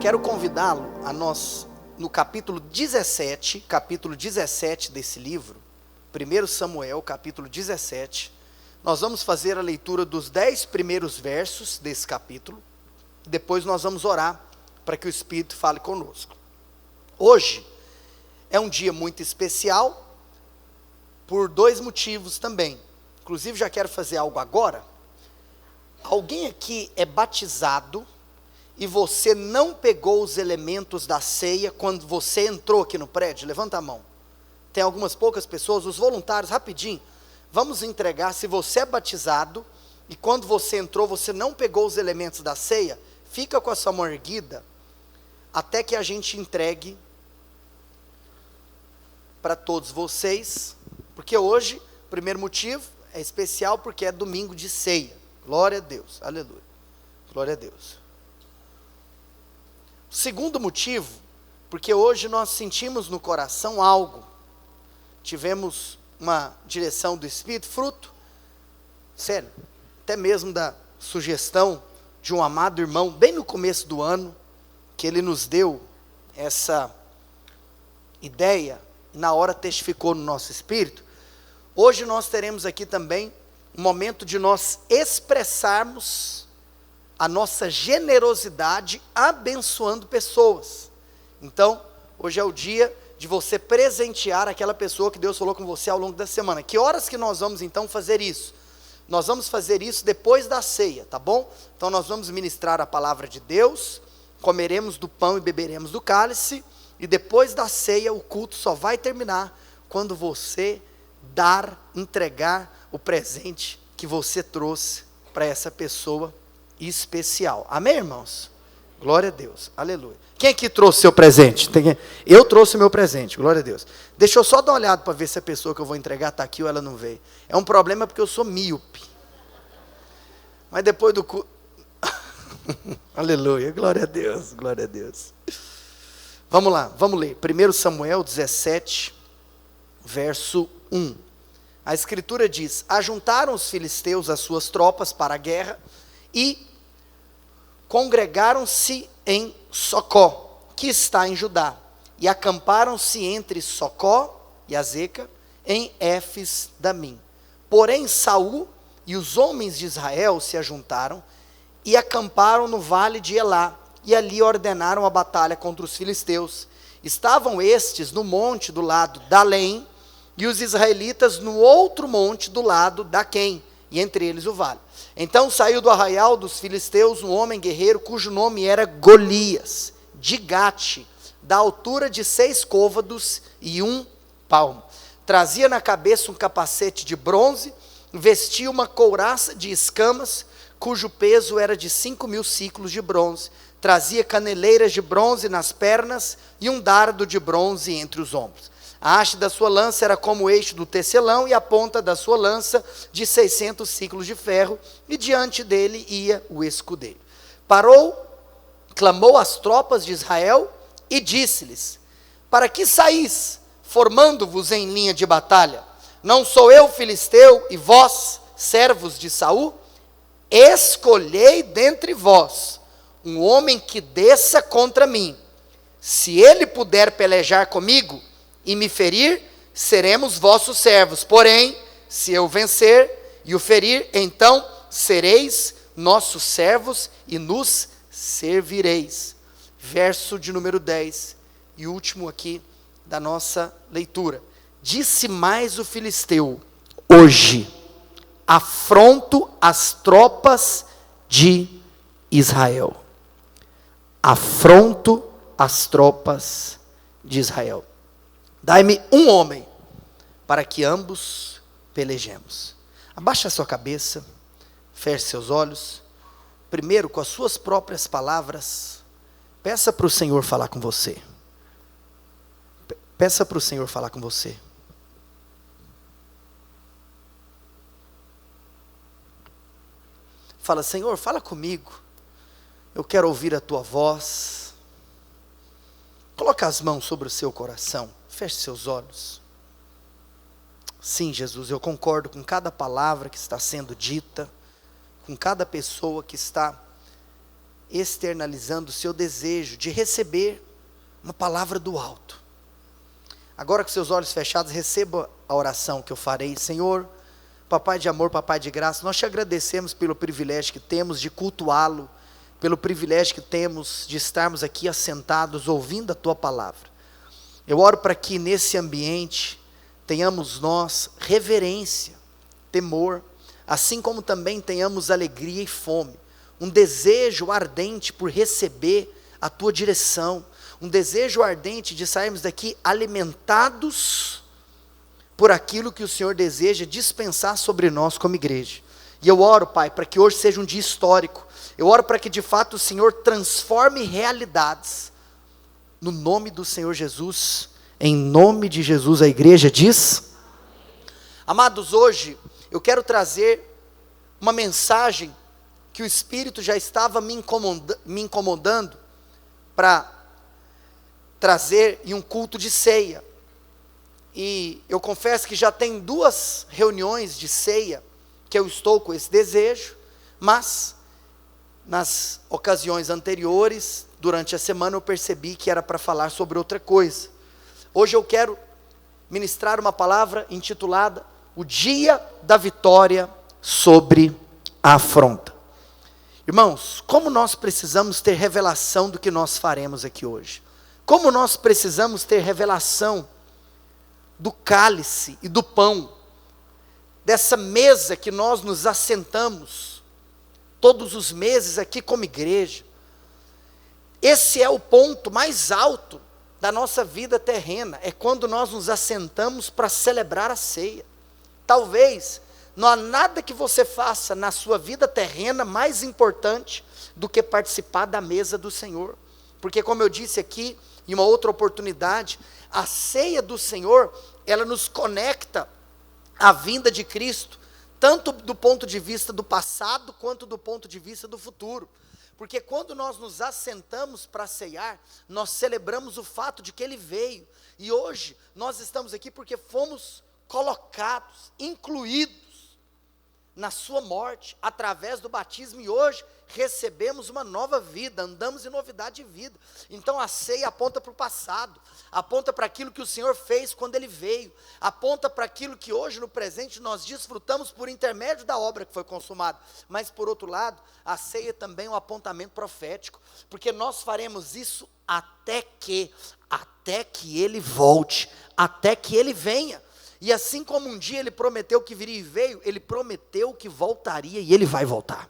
quero convidá-lo a nós, no capítulo 17 desse livro, 1 Samuel, capítulo 17, nós vamos fazer a leitura dos 10 primeiros versos desse capítulo, depois nós vamos orar para que o Espírito fale conosco. Hoje é um dia muito especial, por 2 motivos também. Inclusive já quero fazer algo agora. Alguém aqui é batizado e você não pegou os elementos da ceia quando você entrou aqui no prédio? Levanta a mão. Tem algumas poucas pessoas, os voluntários, rapidinho, vamos entregar. Se você é batizado e quando você entrou você não pegou os elementos da ceia, fica com a sua mão erguida até que a gente entregue para todos vocês, porque hoje, primeiro motivo, é especial porque é domingo de ceia. Glória a Deus, aleluia, glória a Deus. O segundo motivo, porque hoje nós sentimos no coração algo, tivemos uma direção do Espírito, fruto, sério, até mesmo da sugestão de um amado irmão, bem no começo do ano, que ele nos deu essa ideia, na hora testificou no nosso espírito. Hoje nós teremos aqui também um momento de nós expressarmos a nossa generosidade abençoando pessoas. Então, hoje é o dia de você presentear aquela pessoa que Deus falou com você ao longo da semana. Que horas que nós vamos então fazer isso? Nós vamos fazer isso depois da ceia, tá bom? Então nós vamos ministrar a palavra de Deus, comeremos do pão e beberemos do cálice, e depois da ceia o culto só vai terminar quando você entregar o presente que você trouxe para essa pessoa especial. Amém, irmãos? Glória a Deus, aleluia. Quem aqui trouxe seu presente? Eu trouxe meu presente, glória a Deus. Deixa eu só dar uma olhada para ver se a pessoa que eu vou entregar está aqui ou ela não veio. É um problema porque eu sou míope. Mas depois do culto... Aleluia, glória a Deus, glória a Deus. Vamos lá, vamos ler. 1 Samuel 17, verso 1. A escritura diz: ajuntaram os filisteus as suas tropas para a guerra e congregaram-se em Socó, que está em Judá, e acamparam-se entre Socó e Azeca, em Éfes-damim. Porém Saul e os homens de Israel se ajuntaram e acamparam no vale de Elá, e ali ordenaram a batalha contra os filisteus. Estavam estes no monte do lado da Além, e os israelitas no outro monte do lado da Quém, e entre eles o vale. Então saiu do arraial dos filisteus um homem guerreiro, cujo nome era Golias, de Gate, da altura de 6 côvados e 1 palmo. Trazia na cabeça um capacete de bronze, vestia uma couraça de escamas, cujo peso era de 5.000 siclos de bronze. Trazia caneleiras de bronze nas pernas e um dardo de bronze entre os ombros. A haste da sua lança era como o eixo do tecelão, e a ponta da sua lança de 600 siclos de ferro, e diante dele ia o escudeiro. Parou, clamou às tropas de Israel e disse-lhes: para que saís, formando-vos em linha de batalha? Não sou eu filisteu, e vós, servos de Saul? Escolhei dentre vós um homem que desça contra mim. Se ele puder pelejar comigo e me ferir, seremos vossos servos. Porém, se eu vencer e o ferir, então sereis nossos servos e nos servireis. Verso de número 10, e último aqui da nossa leitura. Disse mais o filisteu: hoje afronto as tropas de Israel. Afronto as tropas de Israel. Dai-me um homem, para que ambos pelejemos. Abaixe a sua cabeça, feche seus olhos. Primeiro, com as suas próprias palavras, peça para o Senhor falar com você. Peça para o Senhor falar com você. Fala: Senhor, fala comigo. Eu quero ouvir a tua voz. Coloca as mãos sobre o seu coração. Feche seus olhos. Sim, Jesus, eu concordo com cada palavra que está sendo dita, com cada pessoa que está externalizando o seu desejo de receber uma palavra do alto. Agora com seus olhos fechados, receba a oração que eu farei. Senhor, Papai de amor, Papai de graça, nós te agradecemos pelo privilégio que temos de cultuá-lo, pelo privilégio que temos de estarmos aqui assentados ouvindo a tua palavra. Eu oro para que nesse ambiente tenhamos nós reverência, temor, assim como também tenhamos alegria e fome, um desejo ardente por receber a tua direção, um desejo ardente de sairmos daqui alimentados por aquilo que o Senhor deseja dispensar sobre nós como igreja. E eu oro, Pai, para que hoje seja um dia histórico. Eu oro para que de fato o Senhor transforme realidades. No nome do Senhor Jesus, em nome de Jesus, a igreja diz. Amados, hoje eu quero trazer uma mensagem que o Espírito já estava me incomodando para trazer em um culto de ceia. E eu confesso que já tem 2 reuniões de ceia que eu estou com esse desejo, mas nas ocasiões anteriores, durante a semana, eu percebi que era para falar sobre outra coisa. Hoje eu quero ministrar uma palavra intitulada O Dia da Vitória sobre a Afronta. Irmãos, como nós precisamos ter revelação do que nós faremos aqui hoje. Como nós precisamos ter revelação do cálice e do pão, dessa mesa que nós nos assentamos todos os meses aqui como igreja. Esse é o ponto mais alto da nossa vida terrena, é quando nós nos assentamos para celebrar a ceia. Talvez não há nada que você faça na sua vida terrena mais importante do que participar da mesa do Senhor, porque como eu disse aqui, em uma outra oportunidade, a ceia do Senhor, ela nos conecta à vinda de Cristo, tanto do ponto de vista do passado, quanto do ponto de vista do futuro, porque quando nós nos assentamos para ceiar, nós celebramos o fato de que Ele veio, e hoje nós estamos aqui porque fomos colocados, incluídos na sua morte, através do batismo, e hoje recebemos uma nova vida, andamos em novidade de vida. Então a ceia aponta para o passado, aponta para aquilo que o Senhor fez quando Ele veio, aponta para aquilo que hoje no presente nós desfrutamos por intermédio da obra que foi consumada. Mas por outro lado, a ceia também é um apontamento profético, porque nós faremos isso até que Ele volte, até que Ele venha. E assim como um dia Ele prometeu que viria e veio, Ele prometeu que voltaria e Ele vai voltar.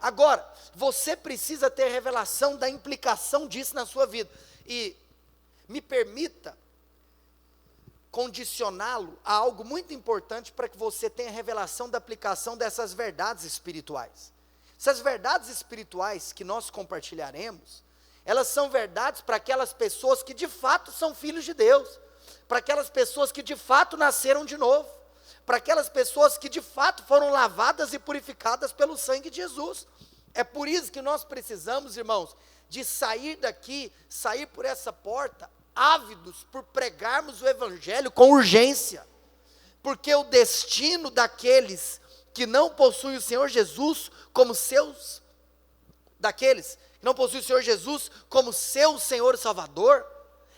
Agora, você precisa ter revelação da implicação disso na sua vida. E me permita condicioná-lo a algo muito importante para que você tenha revelação da aplicação dessas verdades espirituais. Essas verdades espirituais que nós compartilharemos, elas são verdades para aquelas pessoas que de fato são filhos de Deus, para aquelas pessoas que de fato nasceram de novo, para aquelas pessoas que de fato foram lavadas e purificadas pelo sangue de Jesus. É por isso que nós precisamos, irmãos, de sair daqui, sair por essa porta, ávidos por pregarmos o Evangelho com urgência, porque o destino daqueles que não possuem o Senhor Jesus como seus, daqueles que não possuem o Senhor Jesus como seu Senhor e Salvador,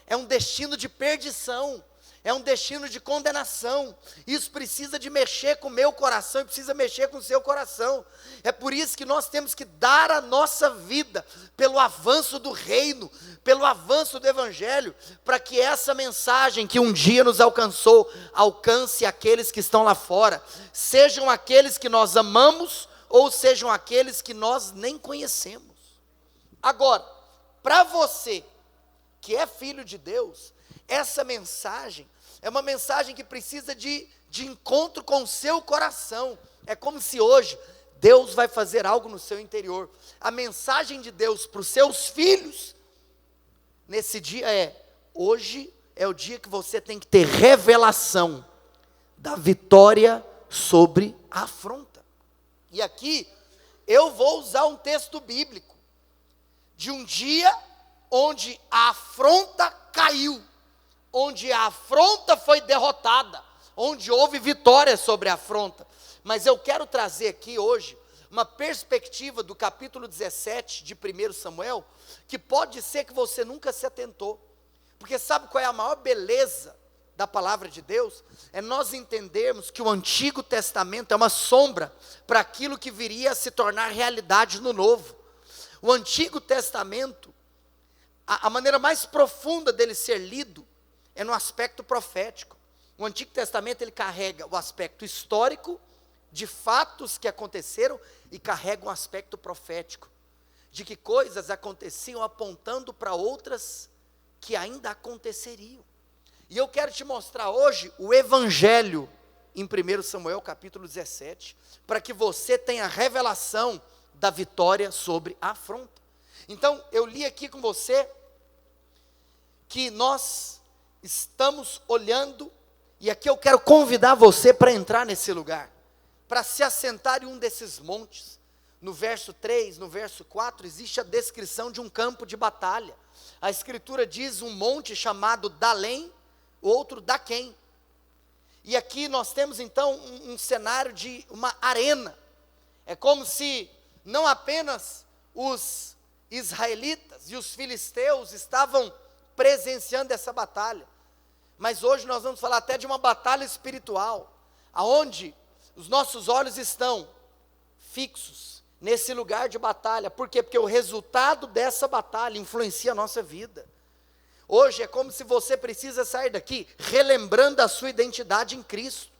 é um destino de perdição, é um destino de condenação. Isso precisa de mexer com o meu coração e precisa mexer com o seu coração. É por isso que nós temos que dar a nossa vida pelo avanço do reino, pelo avanço do Evangelho, para que essa mensagem que um dia nos alcançou, alcance aqueles que estão lá fora, sejam aqueles que nós amamos ou sejam aqueles que nós nem conhecemos. Agora, para você que é filho de Deus, essa mensagem é uma mensagem que precisa de encontro com o seu coração. É como se hoje Deus vai fazer algo no seu interior. A mensagem de Deus para os seus filhos nesse dia hoje é o dia que você tem que ter revelação da vitória sobre a afronta. E aqui eu vou usar um texto bíblico de um dia onde a afronta caiu, onde a afronta foi derrotada, onde houve vitória sobre a afronta. Mas eu quero trazer aqui hoje uma perspectiva do capítulo 17 de 1 Samuel, que pode ser que você nunca se atentou. Porque sabe qual é a maior beleza da palavra de Deus? É nós entendermos que o Antigo Testamento é uma sombra para aquilo que viria a se tornar realidade no Novo. O Antigo Testamento, a maneira mais profunda dele ser lido é no aspecto profético. O Antigo Testamento ele carrega o aspecto histórico de fatos que aconteceram e carrega um aspecto profético, de que coisas aconteciam apontando para outras que ainda aconteceriam. E eu quero te mostrar hoje o Evangelho em 1 Samuel capítulo 17, para que você tenha a revelação da vitória sobre a afronta. Então, eu li aqui com você que nós estamos olhando, e aqui eu quero convidar você para entrar nesse lugar, para se assentar em um desses montes. No verso 3, no verso 4, existe a descrição de um campo de batalha. A Escritura diz um monte chamado Dalém, outro Daquém. E aqui nós temos então um cenário de uma arena. É como se não apenas os israelitas e os filisteus estavam presenciando essa batalha, mas hoje nós vamos falar até de uma batalha espiritual, aonde os nossos olhos estão fixos nesse lugar de batalha. Por quê? Porque o resultado dessa batalha influencia a nossa vida. Hoje é como se você precisa sair daqui relembrando a sua identidade em Cristo.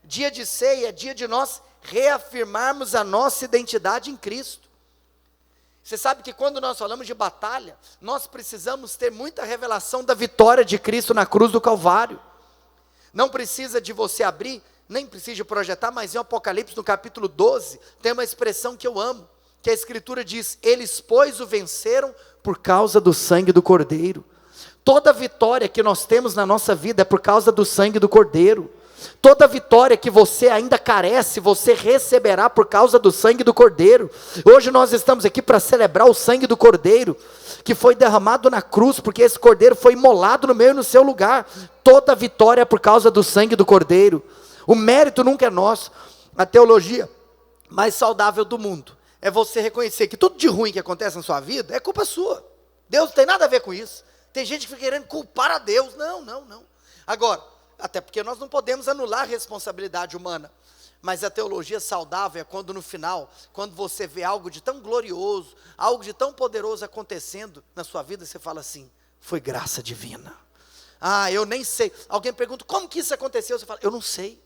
Dia de ceia é dia de nós reafirmarmos a nossa identidade em Cristo. Você sabe que quando nós falamos de batalha, nós precisamos ter muita revelação da vitória de Cristo na cruz do Calvário. Não precisa de você abrir, nem precisa de projetar, mas em Apocalipse no capítulo 12, tem uma expressão que eu amo, que a Escritura diz: eles pois o venceram por causa do sangue do Cordeiro. Toda vitória que nós temos na nossa vida é por causa do sangue do Cordeiro. Toda vitória que você ainda carece, você receberá por causa do sangue do Cordeiro. Hoje nós estamos aqui para celebrar o sangue do Cordeiro, que foi derramado na cruz, porque esse Cordeiro foi imolado no meu e no seu lugar. Toda vitória é por causa do sangue do Cordeiro. O mérito nunca é nosso. A teologia mais saudável do mundo é você reconhecer que tudo de ruim que acontece na sua vida é culpa sua. Deus não tem nada a ver com isso. Tem gente que fica querendo culpar a Deus. Não. Agora, até porque nós não podemos anular a responsabilidade humana, mas a teologia saudável é quando no final, quando você vê algo de tão glorioso, algo de tão poderoso acontecendo na sua vida, você fala assim: foi graça divina. Eu nem sei. Alguém pergunta: como que isso aconteceu? Você fala: eu não sei.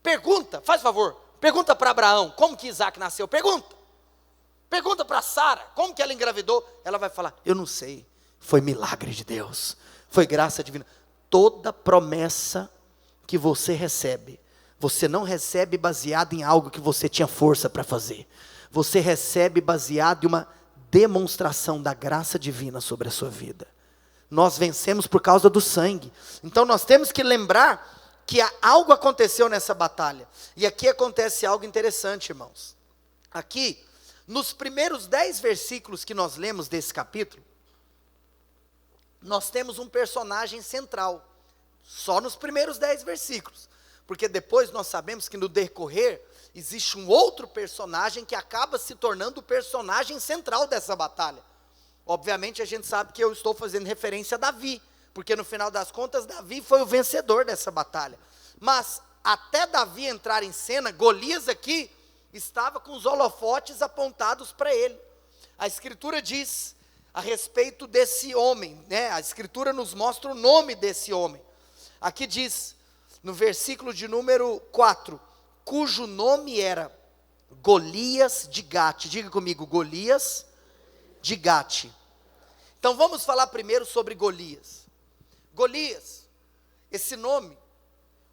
Pergunta, faz favor, pergunta para Abraão, como que Isaac nasceu? Pergunta para Sara, como que ela engravidou? Ela vai falar: eu não sei, foi milagre de Deus, foi graça divina. Toda promessa que você recebe, você não recebe baseado em algo que você tinha força para fazer, você recebe baseado em uma demonstração da graça divina sobre a sua vida. Nós vencemos por causa do sangue. Então nós temos que lembrar que algo aconteceu nessa batalha. E aqui acontece algo interessante, irmãos. Aqui, nos primeiros 10 versículos que nós lemos desse capítulo, nós temos um personagem central, só nos primeiros 10 versículos, porque depois nós sabemos que no decorrer, existe um outro personagem que acaba se tornando o personagem central dessa batalha. Obviamente a gente sabe que eu estou fazendo referência a Davi, porque no final das contas Davi foi o vencedor dessa batalha, mas até Davi entrar em cena, Golias aqui estava com os holofotes apontados para ele. A Escritura diz a respeito desse homem, a Escritura nos mostra o nome desse homem. Aqui diz, no versículo de número 4, cujo nome era Golias de Gate. Diga comigo, Golias de Gate. Então vamos falar primeiro sobre Golias. Golias, esse nome,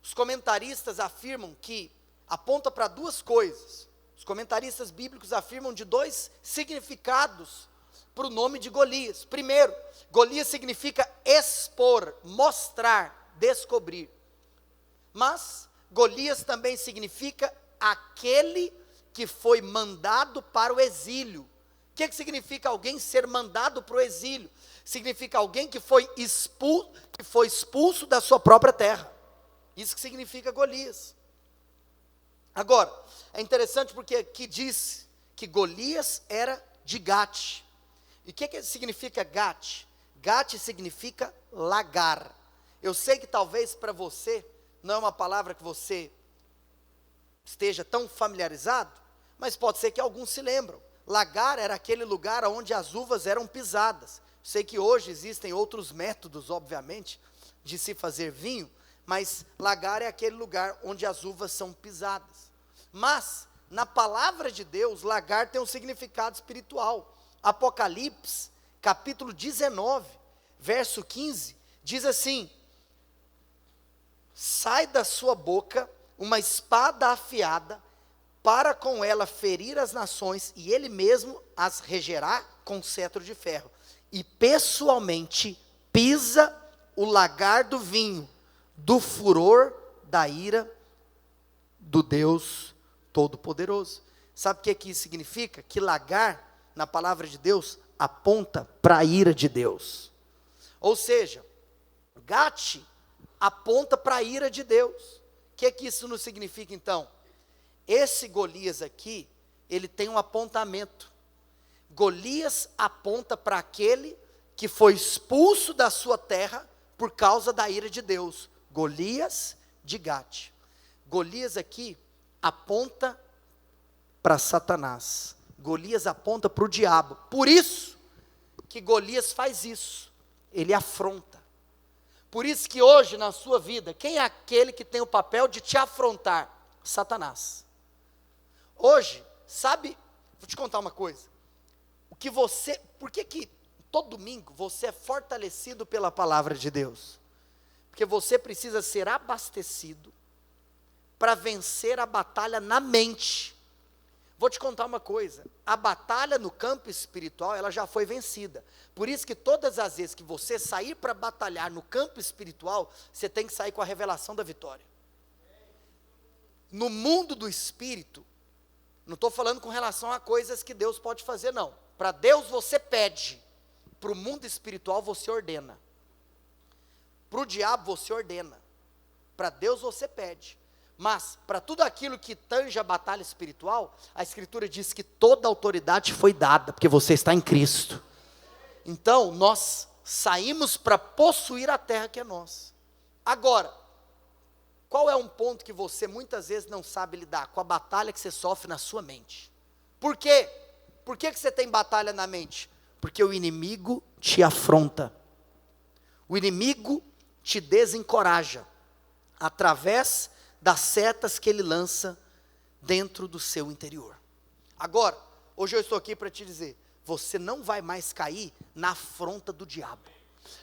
os comentaristas afirmam que aponta para duas coisas. Os comentaristas bíblicos afirmam de 2 significados para o nome de Golias. Primeiro, Golias significa expor, mostrar, descobrir. Mas Golias também significa aquele que foi mandado para o exílio. O que significa alguém ser mandado para o exílio? Significa alguém que foi expulso da sua própria terra. Isso que significa Golias. Agora, é interessante porque aqui diz que Golias era de Gate. E o que significa Gate? Gate significa lagar. Eu sei que talvez para você não é uma palavra que você esteja tão familiarizado, mas pode ser que alguns se lembram. Lagar era aquele lugar onde as uvas eram pisadas. Sei que hoje existem outros métodos, obviamente, de se fazer vinho, mas lagar é aquele lugar onde as uvas são pisadas. Mas, na palavra de Deus, lagar tem um significado espiritual. Apocalipse, capítulo 19, verso 15, diz assim: sai da sua boca uma espada afiada, para com ela ferir as nações, e ele mesmo as regerá com cetro de ferro. E pessoalmente pisa o lagar do vinho, do furor da ira do Deus Todo-Poderoso. Sabe o que isso significa? Que lagar, na palavra de Deus, aponta para a ira de Deus. Ou seja, Gate aponta para a ira de Deus. O que isso nos significa então? Esse Golias aqui, ele tem um apontamento. Golias aponta para aquele que foi expulso da sua terra por causa da ira de Deus. Golias de Gate. Golias aqui aponta para Satanás. Golias aponta para o diabo. Por isso que Golias faz isso. Ele afronta. Por isso que hoje na sua vida, quem é aquele que tem o papel de te afrontar? Satanás. Hoje, sabe, vou te contar uma coisa. Por que todo domingo você é fortalecido pela palavra de Deus? Porque você precisa ser abastecido para vencer a batalha na mente. Vou te contar uma coisa, a batalha no campo espiritual, ela já foi vencida. Por isso que todas as vezes que você sair para batalhar no campo espiritual, você tem que sair com a revelação da vitória. No mundo do espírito, não estou falando com relação a coisas que Deus pode fazer, não. Para Deus você pede, para o mundo espiritual você ordena. Para o diabo você ordena, para Deus você pede. Mas, para tudo aquilo que tange a batalha espiritual, a Escritura diz que toda autoridade foi dada, porque você está em Cristo. Então, nós saímos para possuir a terra que é nossa. Agora, qual é um ponto que você muitas vezes não sabe lidar? Com a batalha que você sofre na sua mente. Por quê? Por que você tem batalha na mente? Porque o inimigo te afronta. O inimigo te desencoraja, através das setas que ele lança dentro do seu interior. Agora, hoje eu estou aqui para te dizer, você não vai mais cair na afronta do diabo.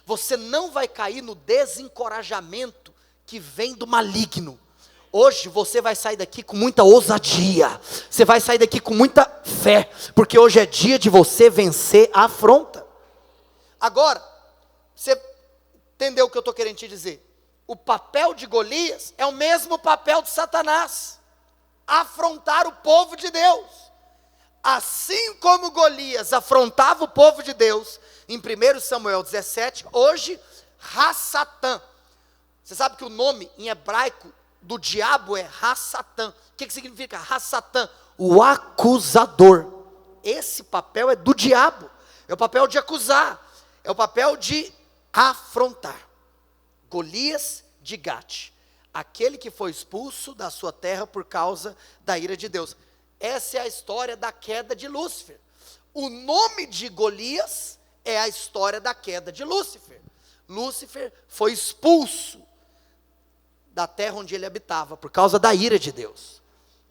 Você não vai cair no desencorajamento que vem do maligno. Hoje você vai sair daqui com muita ousadia. Você vai sair daqui com muita fé, porque hoje é dia de você vencer a afronta. Agora, você entendeu o que eu estou querendo te dizer? O papel de Golias é o mesmo papel de Satanás, afrontar o povo de Deus. Assim como Golias afrontava o povo de Deus, em 1 Samuel 17, hoje, Rassatã. Você sabe que o nome em hebraico do diabo é Rassatã. O que significa Rassatã? O acusador. Esse papel é do diabo, é o papel de acusar, é o papel de afrontar. Golias de Gate, aquele que foi expulso da sua terra por causa da ira de Deus. Essa é a história da queda de Lúcifer. O nome de Golias é a história da queda de Lúcifer. Lúcifer foi expulso da terra onde ele habitava, por causa da ira de Deus.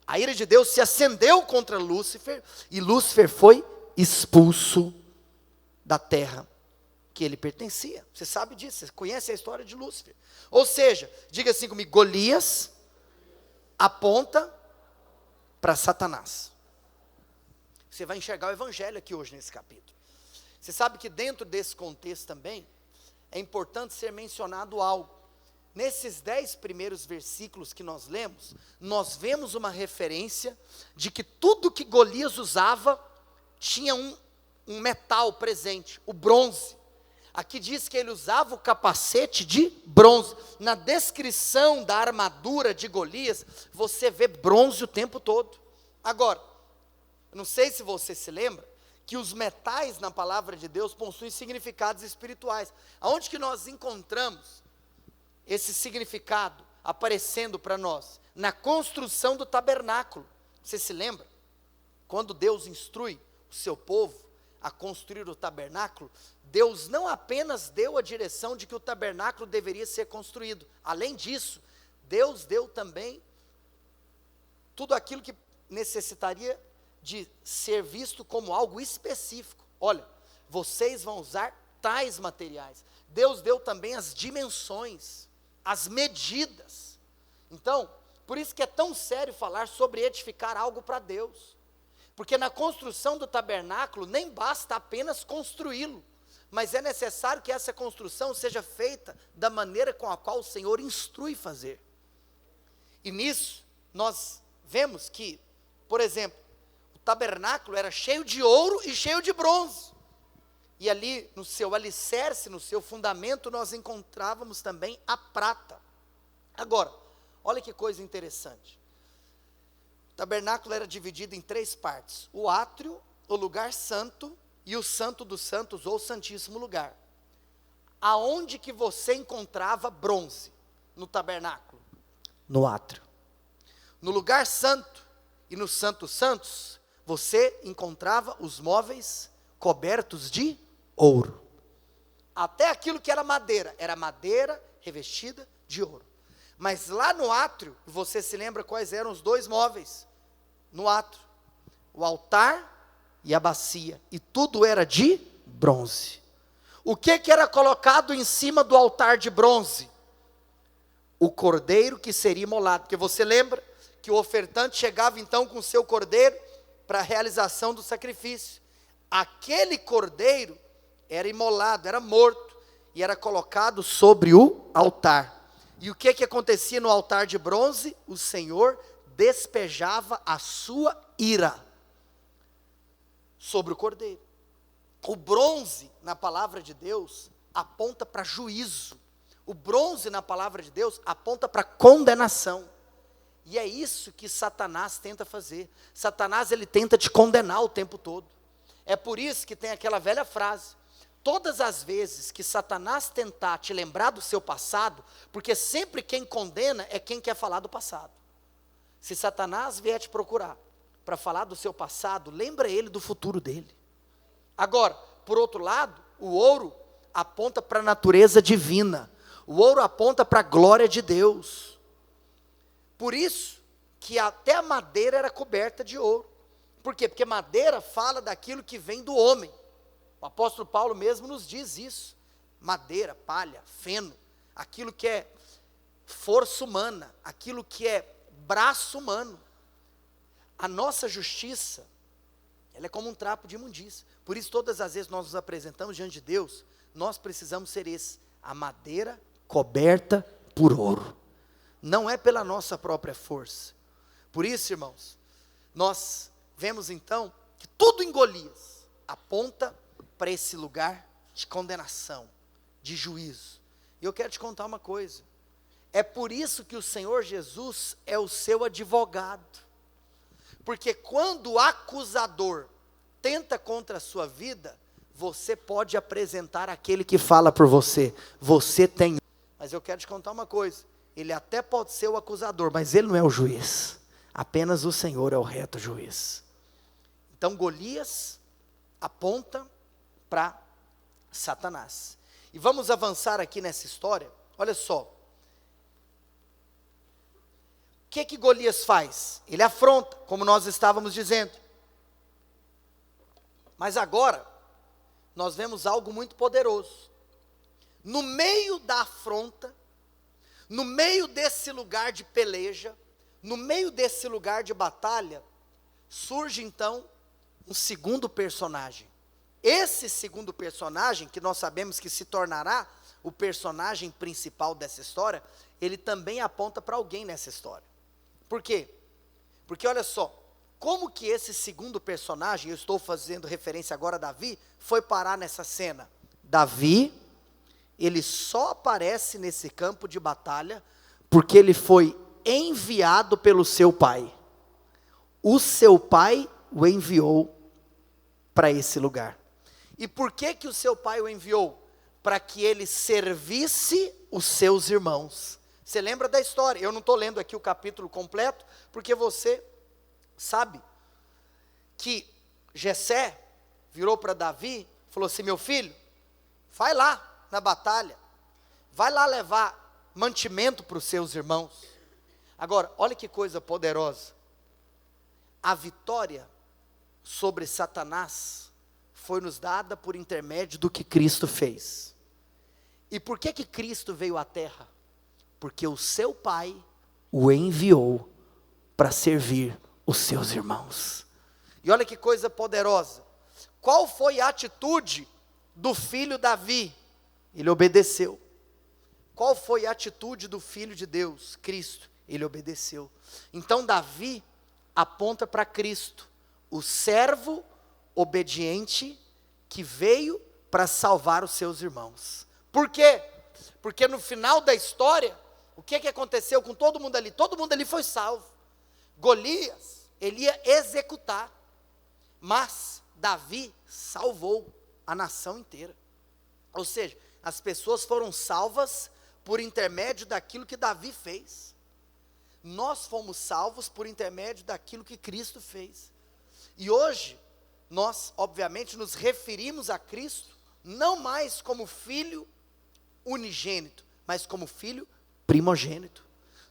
A ira de Deus se acendeu contra Lúcifer, e Lúcifer foi expulso da terra que ele pertencia. Você sabe disso, você conhece a história de Lúcifer. Ou seja, diga assim comigo, Golias aponta para Satanás. Você vai enxergar o evangelho aqui hoje nesse capítulo. Você sabe que dentro desse contexto também, é importante ser mencionado algo. Nesses 10 primeiros versículos que nós lemos, nós vemos uma referência de que tudo que Golias usava, tinha um metal presente, o bronze. Aqui diz que ele usava o capacete de bronze. Na descrição da armadura de Golias, você vê bronze o tempo todo. Agora, não sei se você se lembra, que os metais na palavra de Deus possuem significados espirituais. Aonde que nós encontramos esse significado aparecendo para nós? Na construção do tabernáculo. Você se lembra? Quando Deus instrui o seu povo a construir o tabernáculo, Deus não apenas deu a direção de que o tabernáculo deveria ser construído. Além disso, Deus deu também tudo aquilo que necessitaria de ser visto como algo específico. Olha, vocês vão usar tais materiais. Deus deu também as dimensões, as medidas. Então, por isso que é tão sério falar sobre edificar algo para Deus. Porque na construção do tabernáculo, nem basta apenas construí-lo, mas é necessário que essa construção seja feita da maneira com a qual o Senhor instrui fazer. E nisso, nós vemos que, por exemplo, o tabernáculo era cheio de ouro e cheio de bronze. E ali, no seu alicerce, no seu fundamento, nós encontrávamos também a prata. Agora, olha que coisa interessante. O tabernáculo era dividido em 3 partes: o átrio, o lugar santo e o santo dos santos, ou santíssimo lugar. Aonde que você encontrava bronze no tabernáculo? No átrio. No lugar santo e no santo dos santos, você encontrava os móveis cobertos de ouro. Até aquilo que era madeira revestida de ouro. Mas lá no átrio, você se lembra quais eram os 2 móveis? No átrio, o altar e a bacia, e tudo era de bronze. O que era colocado em cima do altar de bronze? O cordeiro que seria imolado, porque você lembra que o ofertante chegava então com o seu cordeiro para a realização do sacrifício. Aquele cordeiro era imolado, era morto, e era colocado sobre o altar. E o que acontecia no altar de bronze? O Senhor despejava a sua ira sobre o cordeiro. O bronze, na palavra de Deus, aponta para juízo. O bronze, na palavra de Deus, aponta para condenação. E é isso que Satanás tenta fazer. Satanás, ele tenta te condenar o tempo todo. É por isso que tem aquela velha frase: todas as vezes que Satanás tentar te lembrar do seu passado, porque sempre quem condena é quem quer falar do passado. Se Satanás vier te procurar para falar do seu passado, lembra ele do futuro dele. Agora, por outro lado, o ouro aponta para a natureza divina. O ouro aponta para a glória de Deus. Por isso que até a madeira era coberta de ouro. Por quê? Porque madeira fala daquilo que vem do homem. O apóstolo Paulo mesmo nos diz isso. Madeira, palha, feno, aquilo que é força humana, aquilo que é braço humano. A nossa justiça, ela é como um trapo de imundícia. Por isso, todas as vezes nós nos apresentamos diante de Deus, nós precisamos ser a madeira coberta por ouro. Não é pela nossa própria força. Por isso, irmãos, nós vemos então que tudo em Golias aponta para esse lugar de condenação, de juízo. E eu quero te contar uma coisa: é por isso que o Senhor Jesus é o seu advogado. Porque quando o acusador tenta contra a sua vida, você pode apresentar aquele que fala por você. Você tem. Mas eu quero te contar uma coisa: ele até pode ser o acusador, mas ele não é o juiz. Apenas o Senhor é o reto juiz. Então Golias aponta para Satanás. E vamos avançar aqui nessa história. Olha só. O que Golias faz? Ele afronta, como nós estávamos dizendo. Mas agora, nós vemos algo muito poderoso. No meio da afronta, no meio desse lugar de peleja, no meio desse lugar de batalha, surge então um segundo personagem. Esse segundo personagem, que nós sabemos que se tornará o personagem principal dessa história, ele também aponta para alguém nessa história. Por quê? Porque olha só, como que esse segundo personagem, eu estou fazendo referência agora a Davi, foi parar nessa cena? Davi, ele só aparece nesse campo de batalha porque ele foi enviado pelo seu pai. O seu pai o enviou para esse lugar. E por que que o seu pai o enviou? Para que ele servisse os seus irmãos. Você lembra da história? Eu não estou lendo aqui o capítulo completo, porque você sabe que Jessé virou para Davi, falou assim: meu filho, vai lá na batalha, vai lá levar mantimento para os seus irmãos. Agora, olha que coisa poderosa. A vitória sobre Satanás foi nos dada por intermédio do que Cristo fez. E por que que Cristo veio à terra? Porque o seu pai o enviou para servir os seus irmãos. E olha que coisa poderosa. Qual foi a atitude do filho Davi? Ele obedeceu. Qual foi a atitude do Filho de Deus, Cristo? Ele obedeceu. Então Davi aponta para Cristo, o servo obediente que veio para salvar os seus irmãos. Por quê? Porque no final da história, o que aconteceu com todo mundo ali? Todo mundo ali foi salvo. Golias, ele ia executar, mas Davi salvou a nação inteira. Ou seja, as pessoas foram salvas por intermédio daquilo que Davi fez. Nós fomos salvos por intermédio daquilo que Cristo fez. E hoje, nós obviamente nos referimos a Cristo, não mais como filho unigênito, mas como filho primogênito.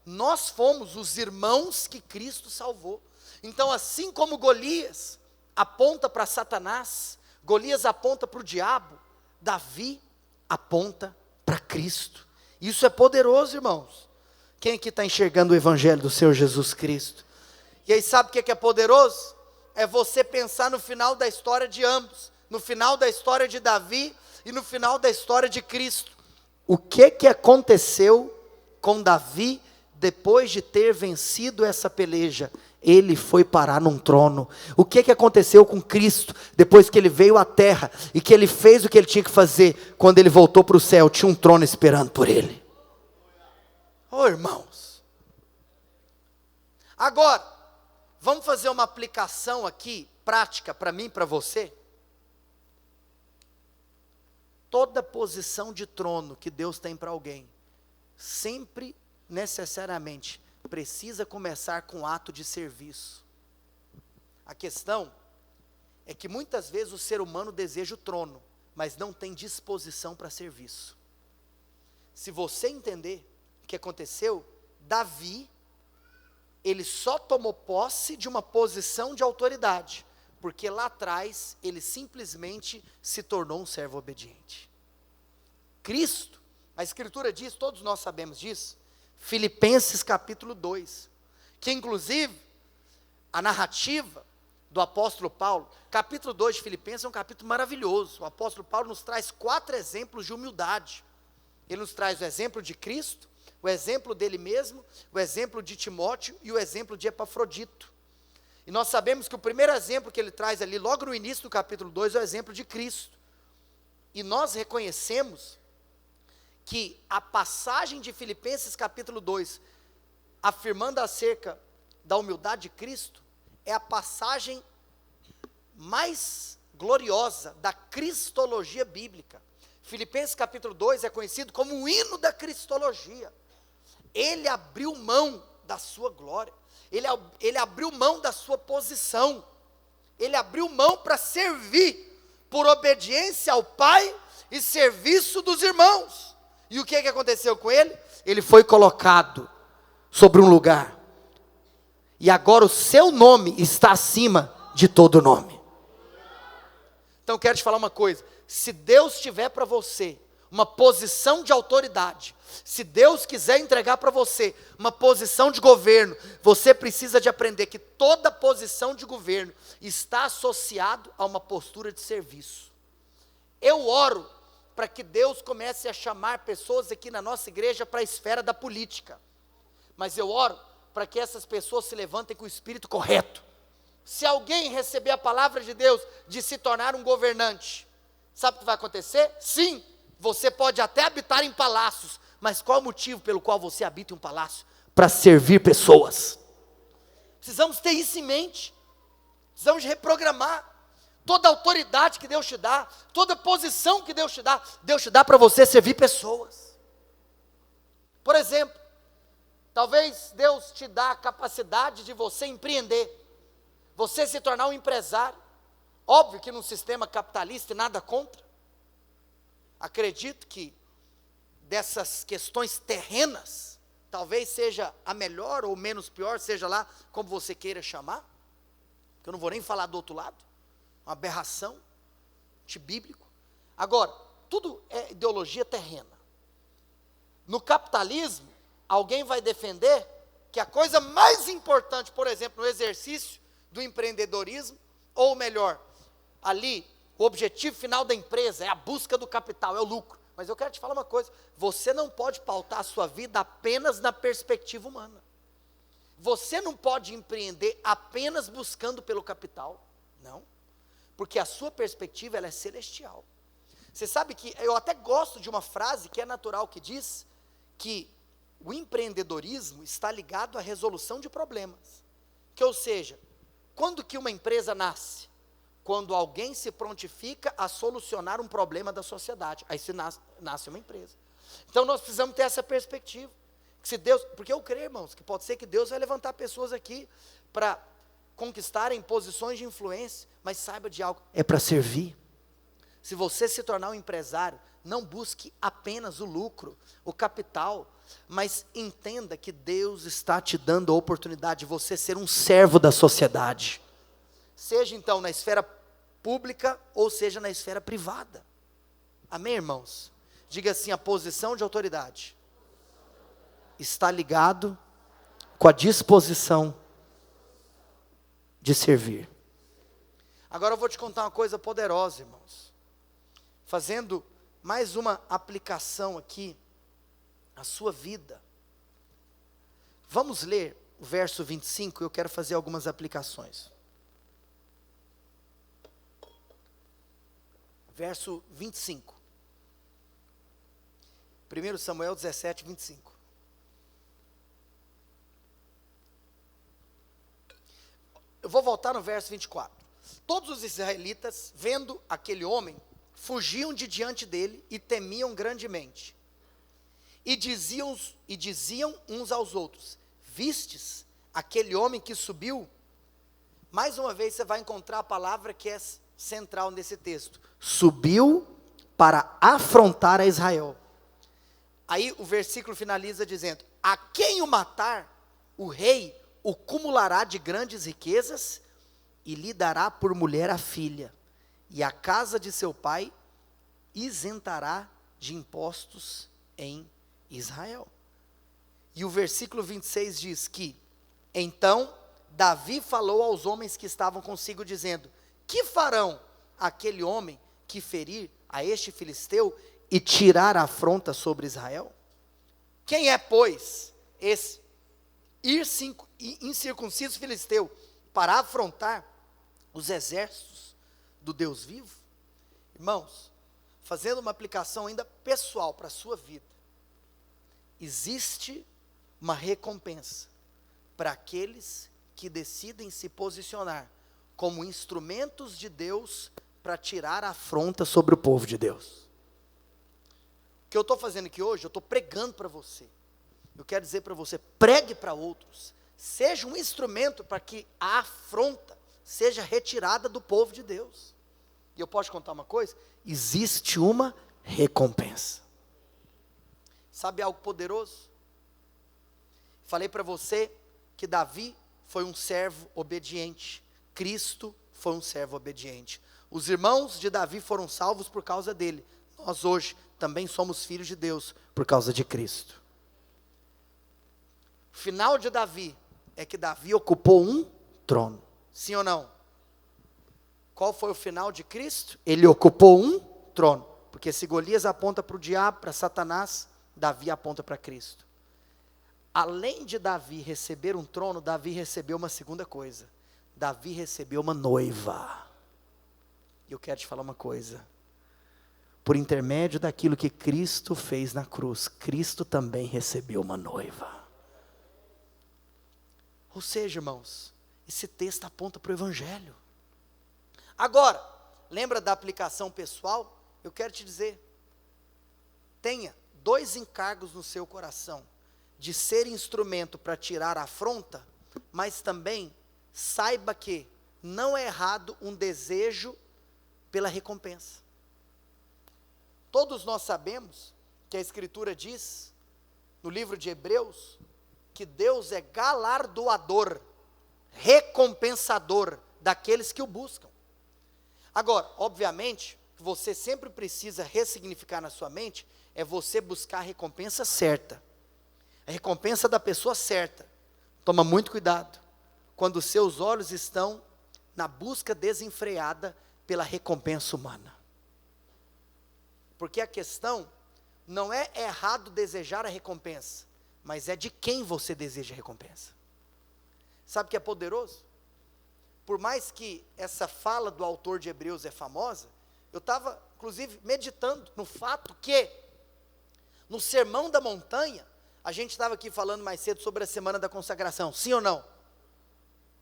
Nós fomos os irmãos que Cristo salvou. Então, assim como Golias aponta para Satanás, Golias aponta para o diabo, Davi aponta para Cristo. Isso é poderoso, irmãos. Quem aqui está enxergando o evangelho do Senhor Jesus Cristo? E aí sabe o que é poderoso? É você pensar no final da história de ambos, no final da história de Davi e no final da história de Cristo. O que aconteceu com Davi depois de ter vencido essa peleja? Ele foi parar num trono. O que aconteceu com Cristo depois que ele veio à terra e que ele fez o que ele tinha que fazer? Quando ele voltou para o céu, tinha um trono esperando por ele. Oh, irmãos, agora vamos fazer uma aplicação aqui prática para mim e para você. Toda posição de trono que Deus tem para alguém sempre necessariamente precisa começar com um ato de serviço. A questão é que muitas vezes o ser humano deseja o trono, mas não tem disposição para serviço. Se você entender o que aconteceu, Davi, ele só tomou posse de uma posição de autoridade, porque lá atrás ele simplesmente se tornou um servo obediente. Cristo, a Escritura diz, todos nós sabemos disso, Filipenses capítulo 2, que inclusive a narrativa do apóstolo Paulo, capítulo 2 de Filipenses é um capítulo maravilhoso. O apóstolo Paulo nos traz 4 exemplos de humildade. Ele nos traz o exemplo de Cristo, o exemplo dele mesmo, o exemplo de Timóteo e o exemplo de Epafrodito. E nós sabemos que o primeiro exemplo que ele traz ali, logo no início do capítulo 2, é o exemplo de Cristo. E nós reconhecemos que a passagem de Filipenses capítulo 2, afirmando acerca da humildade de Cristo, é a passagem mais gloriosa da cristologia bíblica. Filipenses capítulo 2 é conhecido como o hino da cristologia. Ele abriu mão da sua glória, ele abriu mão da sua posição, ele abriu mão para servir, por obediência ao Pai e serviço dos irmãos. E o que aconteceu com ele? Ele foi colocado sobre um lugar, e agora o seu nome está acima de todo nome. Então eu quero te falar uma coisa: se Deus tiver para você uma posição de autoridade, se Deus quiser entregar para você uma posição de governo, você precisa de aprender que toda posição de governo está associado a uma postura de serviço. Eu oro para que Deus comece a chamar pessoas aqui na nossa igreja para a esfera da política, mas eu oro para que essas pessoas se levantem com o espírito correto. Se alguém receber a palavra de Deus de se tornar um governante, Sabe o que vai acontecer? Sim, você pode até habitar em palácios, mas qual é o motivo pelo qual você habita em um palácio? Para servir pessoas. Precisamos ter isso em mente. Precisamos reprogramar. Toda autoridade que Deus te dá, toda posição que Deus te dá para você servir pessoas. Por exemplo, talvez Deus te dá a capacidade de você empreender, você se tornar um empresário. Óbvio que num sistema capitalista, e nada contra. Acredito que dessas questões terrenas, talvez seja a melhor ou menos pior, seja lá como você queira chamar, que eu não vou nem falar do outro lado, uma aberração antibíblico. Agora, tudo é ideologia terrena. No capitalismo, alguém vai defender que a coisa mais importante, por exemplo, no exercício do empreendedorismo, ou melhor, ali, o objetivo final da empresa é a busca do capital, é o lucro. Mas eu quero te falar uma coisa, você não pode pautar a sua vida apenas na perspectiva humana. Você não pode empreender apenas buscando pelo capital, não. Porque a sua perspectiva, ela é celestial. Você sabe que, eu até gosto de uma frase que é natural, que diz que o empreendedorismo está ligado à resolução de problemas. Que, ou seja, quando que uma empresa nasce? Quando alguém se prontifica a solucionar um problema da sociedade. Aí se nasce uma empresa. Então nós precisamos ter essa perspectiva. Que se Deus, porque eu creio, irmãos, que pode ser que Deus vai levantar pessoas aqui para conquistarem posições de influência, mas saiba de algo, é para servir. Se você se tornar um empresário, não busque apenas o lucro, o capital, mas entenda que Deus está te dando a oportunidade de você ser um servo da sociedade. Seja então na esfera pública ou seja na esfera privada. Amém, irmãos? Diga assim, a posição de autoridade está ligado com a disposição de servir. Agora eu vou te contar uma coisa poderosa, irmãos. Fazendo mais uma aplicação aqui à sua vida. Vamos ler o verso 25, eu quero fazer algumas aplicações. Verso 25. 1 Samuel 17, 25. Eu vou voltar no verso 24. Todos os israelitas, vendo aquele homem, fugiam de diante dele e temiam grandemente. E diziam uns aos outros, vistes aquele homem que subiu? Mais uma vez você vai encontrar a palavra que é central nesse texto. Subiu para afrontar a Israel. Aí o versículo finaliza dizendo, a quem o matar, o rei o cumulará de grandes riquezas e lhe dará por mulher a filha, e a casa de seu pai isentará de impostos em Israel. E o versículo 26 diz que, então Davi falou aos homens que estavam consigo, dizendo, que farão aquele homem que ferir a este filisteu e tirar a afronta sobre Israel? Quem é, pois, esse incircunciso filisteu para afrontar os exércitos do Deus vivo? Irmãos, fazendo uma aplicação ainda pessoal para a sua vida, existe uma recompensa para aqueles que decidem se posicionar como instrumentos de Deus para tirar a afronta sobre o povo de Deus. O que eu estou fazendo aqui hoje, eu estou pregando para você. Eu quero dizer para você, pregue para outros. Seja um instrumento para que a afronta seja retirada do povo de Deus. E eu posso contar uma coisa? Existe uma recompensa. Sabe algo poderoso? Falei para você que Davi foi um servo obediente. Cristo foi um servo obediente. Os irmãos de Davi foram salvos por causa dele. Nós hoje também somos filhos de Deus por causa de Cristo. O final de Davi é que Davi ocupou um trono. Sim ou não? Qual foi o final de Cristo? Ele ocupou um trono. Porque se Golias aponta para o diabo, para Satanás, Davi aponta para Cristo. Além de Davi receber um trono, Davi recebeu uma segunda coisa. Davi recebeu uma noiva. E eu quero te falar uma coisa. por intermédio daquilo que Cristo fez na cruz, Cristo também recebeu uma noiva. Ou seja, irmãos, esse texto aponta para o Evangelho. Agora, lembra da aplicação pessoal? Eu quero te dizer, tenha 2 encargos no seu coração, de ser instrumento para tirar a afronta, mas também saiba que não é errado um desejo pela recompensa. Todos nós sabemos que a Escritura diz, no livro de Hebreus, que Deus é galardoador, recompensador daqueles que o buscam. Agora, obviamente, você sempre precisa ressignificar na sua mente, é você buscar a recompensa certa, a recompensa da pessoa certa. Toma muito cuidado, quando os seus olhos estão na busca desenfreada pela recompensa humana. Porque a questão não é errado desejar a recompensa, mas é de quem você deseja a recompensa. Sabe o que é poderoso? Por mais que essa fala do autor de Hebreus é famosa, eu estava, inclusive, meditando no fato que, no Sermão da Montanha, a gente estava aqui falando mais cedo sobre a Semana da Consagração, sim ou não?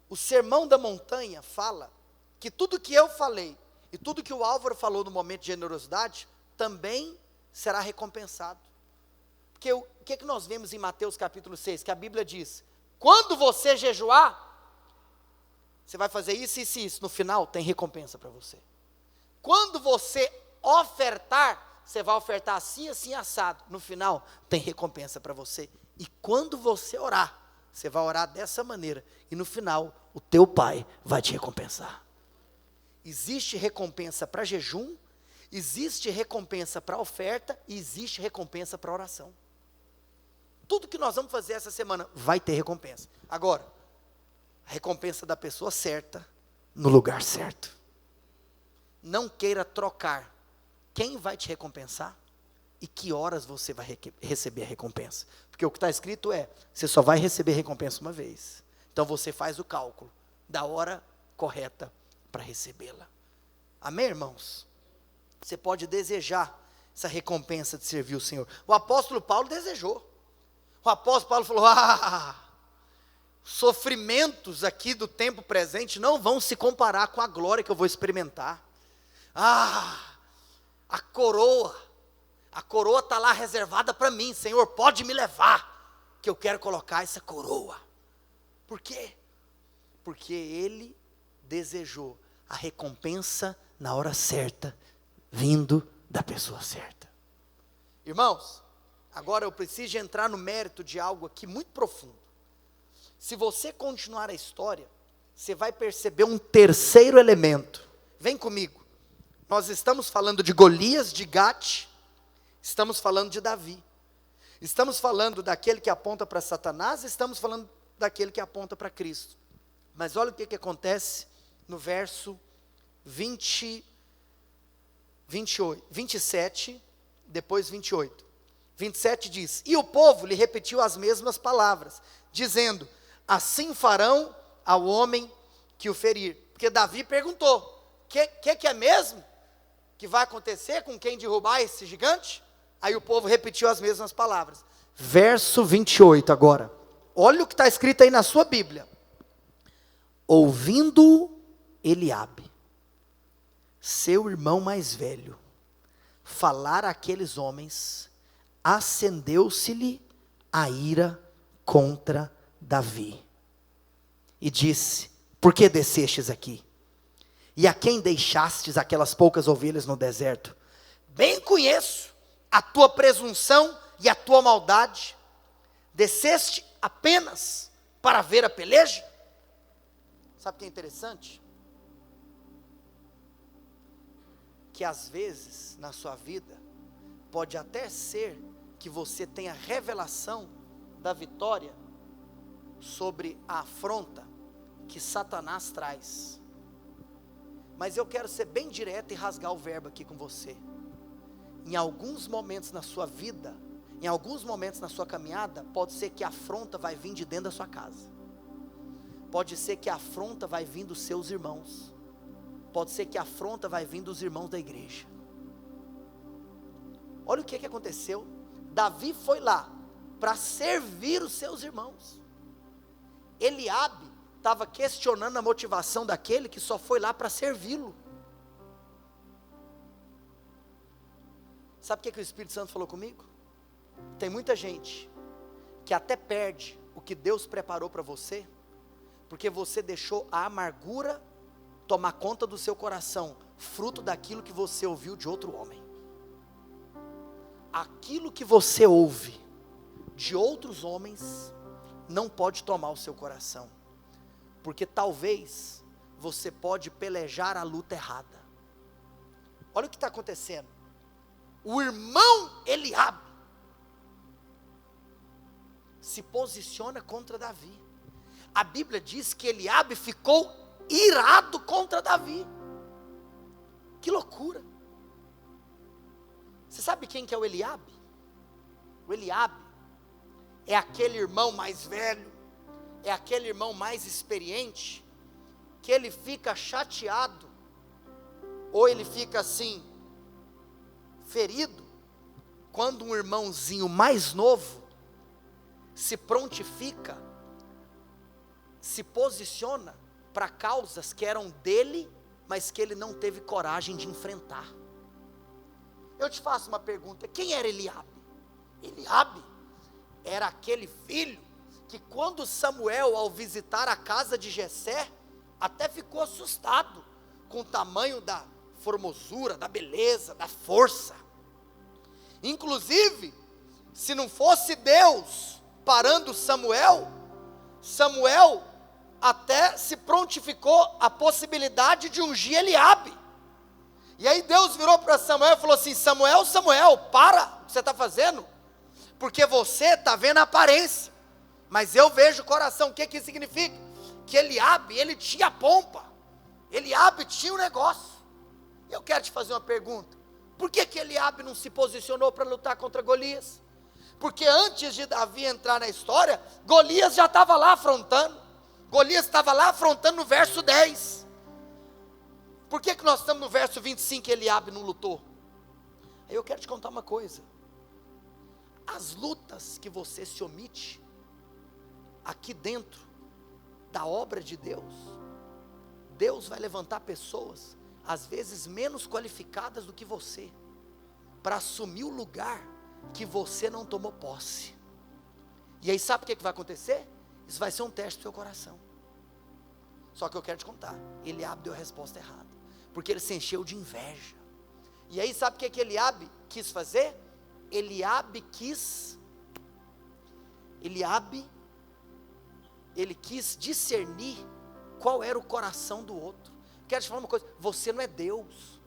O Sermão da Montanha fala que tudo que eu falei, e tudo que o Álvaro falou no momento de generosidade, também será recompensado. Porque o que nós vemos em Mateus capítulo 6, que a Bíblia diz, quando você jejuar, você vai fazer isso, isso e isso, no final tem recompensa para você. Quando você ofertar, você vai ofertar assim, assim, assado, no final tem recompensa para você. E quando você orar, você vai orar dessa maneira, e no final, o teu Pai vai te recompensar. Existe recompensa para jejum, existe recompensa para oferta, e existe recompensa para oração. Tudo que nós vamos fazer essa semana vai ter recompensa. Agora, a recompensa da pessoa certa, no lugar certo. Não queira trocar quem vai te recompensar e que horas você vai receber a recompensa. Porque o que está escrito é, você só vai receber recompensa uma vez. Então você faz o cálculo da hora correta para recebê-la. Amém, irmãos? Você pode desejar essa recompensa de servir o Senhor. O apóstolo Paulo desejou. O apóstolo Paulo falou, sofrimentos aqui do tempo presente não vão se comparar com a glória que eu vou experimentar. A coroa está lá reservada para mim, Senhor, pode me levar, que eu quero colocar essa coroa. Por quê? Porque ele desejou a recompensa na hora certa, vindo da pessoa certa. Irmãos, agora eu preciso entrar no mérito de algo aqui muito profundo. Se você continuar a história, você vai perceber um terceiro elemento. Vem comigo. Nós estamos falando de Golias, de Gate, estamos falando de Davi. Estamos falando daquele que aponta para Satanás, estamos falando daquele que aponta para Cristo. Mas olha o que acontece no verso 27, depois 28. 27 diz, e o povo lhe repetiu as mesmas palavras, dizendo, assim farão ao homem que o ferir. Porque Davi perguntou, o que é mesmo que vai acontecer com quem derrubar esse gigante? Aí o povo repetiu as mesmas palavras. Verso 28 agora, olha o que está escrito aí na sua Bíblia. Ouvindo Eliabe, seu irmão mais velho, falar àqueles homens, acendeu-se-lhe a ira contra Davi. E disse, por que descestes aqui? E a quem deixastes aquelas poucas ovelhas no deserto? Bem conheço a tua presunção e a tua maldade. Desceste apenas para ver a peleja? Sabe o que é interessante? Que às vezes, na sua vida, pode até ser que você tenha revelação da vitória sobre a afronta que Satanás traz. Mas eu quero ser bem direto e rasgar o verbo aqui com você. Em alguns momentos na sua vida, em alguns momentos na sua caminhada, pode ser que a afronta vai vir de dentro da sua casa. Pode ser que a afronta vai vir dos seus irmãos. Pode ser que a afronta vai vir dos irmãos da igreja. Olha o que aconteceu. Davi foi lá para servir os seus irmãos. Eliabe estava questionando a motivação daquele que só foi lá para servi-lo. Sabe o que o Espírito Santo falou comigo? Tem muita gente que até perde o que Deus preparou para você, porque você deixou a amargura tomar conta do seu coração, fruto daquilo que você ouviu de outro homem. Aquilo que você ouve de outros homens não pode tomar o seu coração, porque talvez você pode pelejar a luta errada. Olha o que está acontecendo. O irmão Eliabe se posiciona contra Davi. A Bíblia diz que Eliabe ficou irado contra Davi. Que loucura. Você sabe quem que é o Eliabe? O Eliabe é aquele irmão mais velho, é aquele irmão mais experiente, que ele fica chateado, ou ele fica assim, ferido, quando um irmãozinho mais novo se prontifica, se posiciona para causas que eram dele, mas que ele não teve coragem de enfrentar. Eu te faço uma pergunta: quem era Eliabe? Eliabe era aquele filho que quando Samuel, ao visitar a casa de Jessé, até ficou assustado com o tamanho da formosura, da beleza, da força. Inclusive, se não fosse Deus parando Samuel, Samuel até se prontificou a possibilidade de ungir Eliabe. E aí Deus virou para Samuel e falou assim: Samuel, Samuel, para o que você está fazendo, porque você está vendo a aparência, mas eu vejo o coração. O que isso significa? Que Eliabe, ele tinha pompa, Eliabe tinha um negócio. Eu quero te fazer uma pergunta: por que Eliabe não se posicionou para lutar contra Golias? Porque antes de Davi entrar na história, Golias já estava lá afrontando. Golias estava lá afrontando no verso 10. Por que nós estamos no verso 25 e Eliabe não lutou? Aí eu quero te contar uma coisa: as lutas que você se omite, aqui dentro da obra de Deus, Deus vai levantar pessoas, às vezes menos qualificadas do que você, para assumir o lugar que você não tomou posse. E aí sabe o que vai acontecer? Isso vai ser um teste do seu coração. Só que eu quero te contar, Eliabe deu a resposta errada, porque ele se encheu de inveja. E aí sabe o que Eliabe quis fazer? Eliabe ele quis discernir qual era o coração do outro. Quero te falar uma coisa: você não é Deus.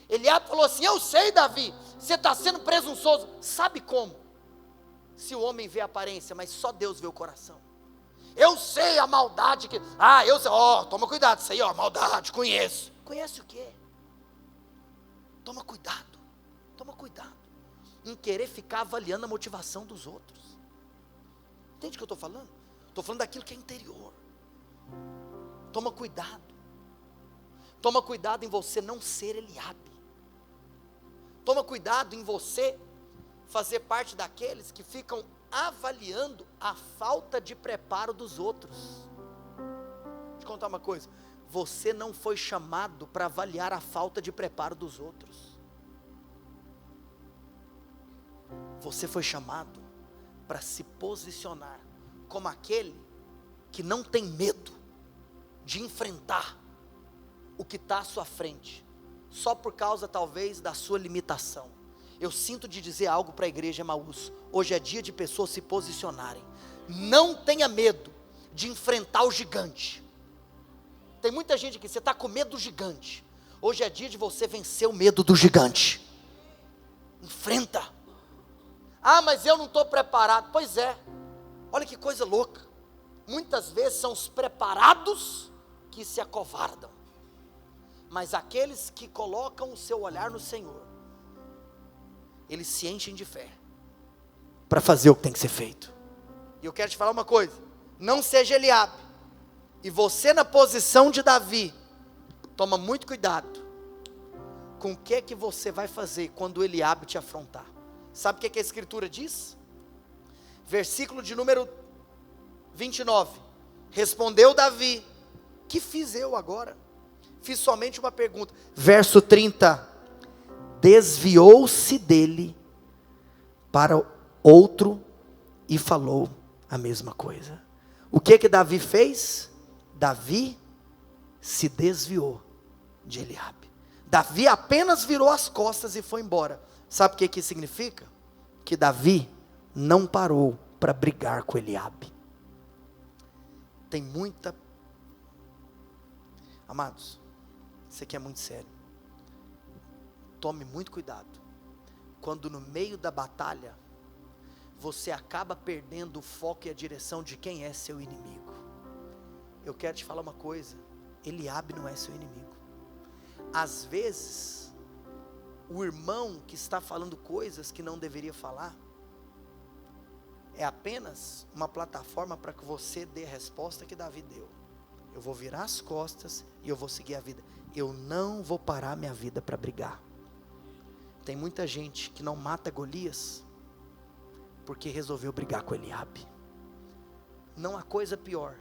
Eliabe falou assim: eu sei, Davi, você está sendo presunçoso. Sabe como? Se o homem vê a aparência, mas só Deus vê o coração. Eu sei a maldade que... eu sei, toma cuidado, isso aí, maldade, conheço. Conhece o quê? Toma cuidado em querer ficar avaliando a motivação dos outros. Entende o que eu estou falando? Estou falando daquilo que é interior. Toma cuidado em você não ser Eliabe. Toma cuidado em você fazer parte daqueles que ficam avaliando a falta de preparo dos outros. Deixa eu te contar uma coisa: você não foi chamado para avaliar a falta de preparo dos outros. Você foi chamado para se posicionar como aquele que não tem medo de enfrentar o que está à sua frente, só por causa talvez da sua limitação. Eu sinto de dizer algo para a igreja Emaús: hoje é dia de pessoas se posicionarem. Não tenha medo de enfrentar o gigante. Tem muita gente aqui, você está com medo do gigante. Hoje é dia de você vencer o medo do gigante. Enfrenta. Mas eu não estou preparado. Pois é, olha que coisa louca. Muitas vezes são os preparados que se acovardam, mas aqueles que colocam o seu olhar no Senhor, eles se enchem de fé para fazer o que tem que ser feito. E eu quero te falar uma coisa: não seja Eliabe. E você, na posição de Davi, toma muito cuidado com o que você vai fazer quando Eliabe te afrontar. Sabe o que a Escritura diz? Versículo de número 29. Respondeu Davi: que fiz eu agora? Fiz somente uma pergunta. Verso 30. Desviou-se dele para outro e falou a mesma coisa. O que Davi fez? Davi se desviou de Eliabe. Davi apenas virou as costas e foi embora. Sabe o que isso significa? Que Davi não parou para brigar com Eliabe. Tem muita... Amados, isso aqui é muito sério. Tome muito cuidado. Quando no meio da batalha, você acaba perdendo o foco e a direção de quem é seu inimigo. Eu quero te falar uma coisa: Eliabe não é seu inimigo. Às vezes, o irmão que está falando coisas que não deveria falar, é apenas uma plataforma para que você dê a resposta que Davi deu. Eu vou virar as costas e eu vou seguir a vida. Eu não vou parar minha vida para brigar. Tem muita gente que não mata Golias porque resolveu brigar com Eliabe. Não há coisa pior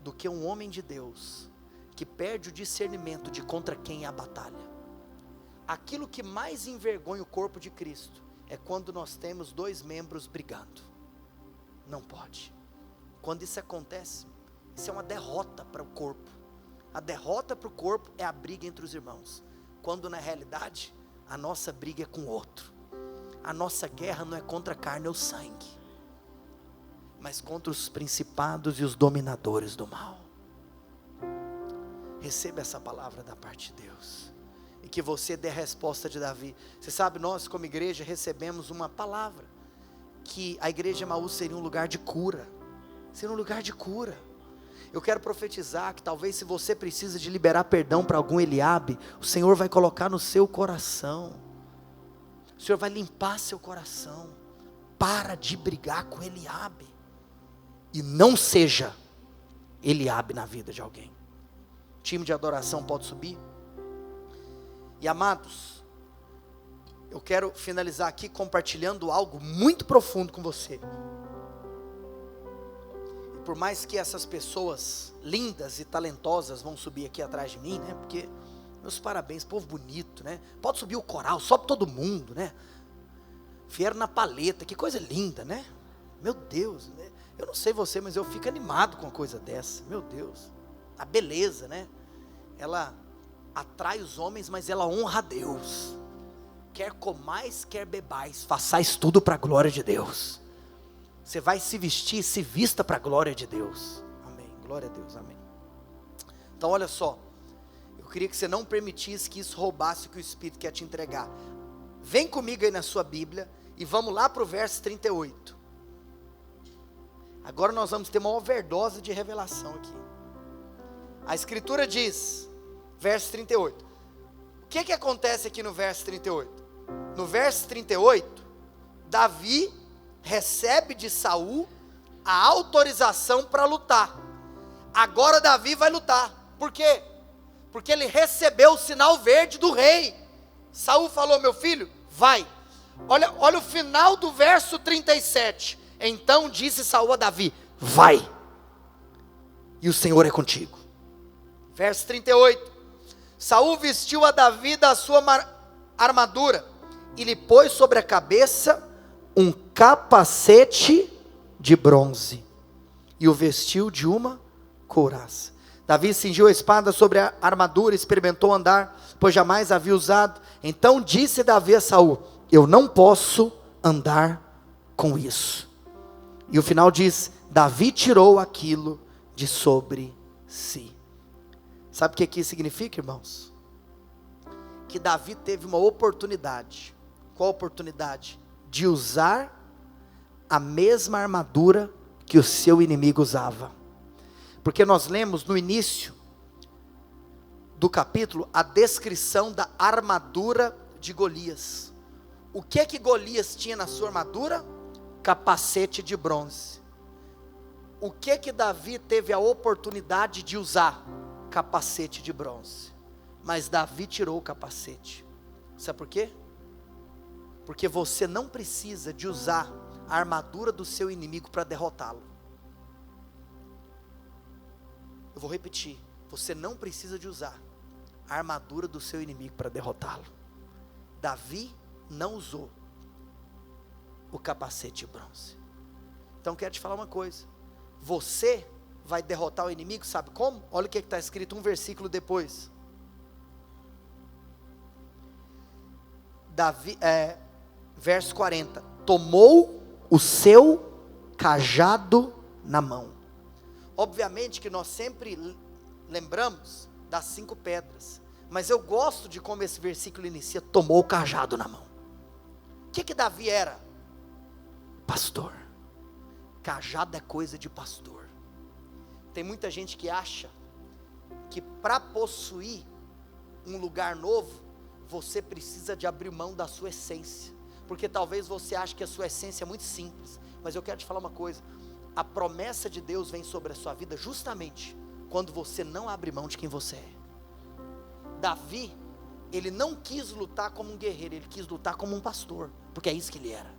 do que um homem de Deus que perde o discernimento de contra quem é a batalha. Aquilo que mais envergonha o corpo de Cristo é quando nós temos dois membros brigando. Não pode. Quando isso acontece, isso é uma derrota para o corpo. A derrota para o corpo é a briga entre os irmãos, quando na realidade a nossa briga é com o outro. A nossa guerra não é contra a carne ou sangue, mas contra os principados e os dominadores do mal. Receba essa palavra da parte de Deus, e que você dê a resposta de Davi. Você sabe, nós como igreja recebemos uma palavra, que a igreja Emaús seria um lugar de cura. Seria um lugar de cura. Eu quero profetizar que talvez, se você precisa de liberar perdão para algum Eliabe, o Senhor vai colocar no seu coração. O Senhor vai limpar seu coração. Para de brigar com Eliabe. E não seja Eliabe na vida de alguém. O time de adoração pode subir. E amados, eu quero finalizar aqui compartilhando algo muito profundo com você. Por mais que essas pessoas lindas e talentosas vão subir aqui atrás de mim, né? Porque, meus parabéns, povo bonito, né? Pode subir o coral, sobe todo mundo, né? Vieram na paleta, que coisa linda, né? Meu Deus, né? Eu não sei você, mas eu fico animado com uma coisa dessa. Meu Deus, a beleza, né? Ela atrai os homens, mas ela honra a Deus. Quer comais, quer bebais, façais tudo para a glória de Deus. Você vai se vestir, se vista para a glória de Deus. Amém, glória a Deus, amém. Então olha só, eu queria que você não permitisse que isso roubasse o que o Espírito quer te entregar. Vem comigo aí na sua Bíblia e vamos lá para o verso 38. Agora nós vamos ter uma overdose de revelação aqui. A Escritura diz, verso 38. O que acontece aqui no verso 38? No verso 38, Davi recebe de Saul a autorização para lutar. Agora Davi vai lutar. Por quê? Porque ele recebeu o sinal verde do rei. Saul falou: meu filho, vai. Olha o final do verso 37. Então disse Saul a Davi: vai, e o Senhor é contigo. Verso 38. Saul vestiu a Davi da sua armadura e lhe pôs sobre a cabeça um capacete de bronze e o vestiu de uma couraça. Davi cingiu a espada sobre a armadura, experimentou andar, pois jamais havia usado. Então disse Davi a Saul: eu não posso andar com isso. E o final diz: Davi tirou aquilo de sobre si. Sabe o que isso significa, irmãos? Que Davi teve uma oportunidade. Qual oportunidade? De usar a mesma armadura que o seu inimigo usava. Porque nós lemos no início do capítulo a descrição da armadura de Golias. O que Golias tinha na sua armadura? Capacete de bronze. O que Davi teve a oportunidade de usar? Capacete de bronze. Mas Davi tirou o capacete. Sabe por quê? Porque você não precisa de usar a armadura do seu inimigo para derrotá-lo. Eu vou repetir. Você não precisa de usar a armadura do seu inimigo para derrotá-lo. Davi não usou o capacete de bronze. Então quero te falar uma coisa. Você vai derrotar o inimigo, sabe como? Olha o que está escrito um versículo depois. Davi, verso 40. Tomou o seu cajado na mão. Obviamente que nós sempre lembramos das 5 pedras. Mas eu gosto de como esse versículo inicia. Tomou o cajado na mão. O que Davi era? Pastor. Cajado é coisa de pastor. Tem muita gente que acha que para possuir um lugar novo, você precisa de abrir mão da sua essência. Porque talvez você ache que a sua essência é muito simples. Mas eu quero te falar uma coisa. A promessa de Deus vem sobre a sua vida justamente quando você não abre mão de quem você é. Davi, ele não quis lutar como um guerreiro, ele quis lutar como um pastor. Porque é isso que ele era.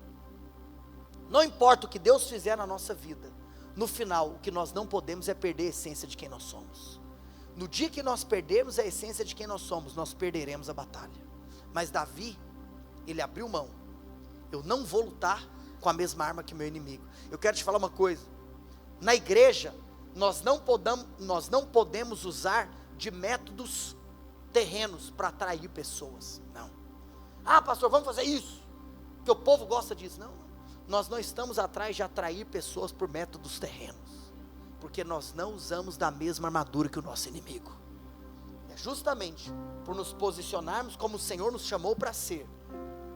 Não importa o que Deus fizer na nossa vida, no final, o que nós não podemos é perder a essência de quem nós somos. No dia que nós perdermos a essência de quem nós somos, nós perderemos a batalha. Mas Davi, ele abriu mão. Eu não vou lutar com a mesma arma que meu inimigo. Eu quero te falar uma coisa. Na igreja, nós não podemos usar de métodos terrenos para atrair pessoas. Não. Ah, pastor, vamos fazer isso, porque o povo gosta disso. Não. Nós não estamos atrás de atrair pessoas por métodos terrenos. Porque nós não usamos da mesma armadura que o nosso inimigo. É justamente por nos posicionarmos como o Senhor nos chamou para ser,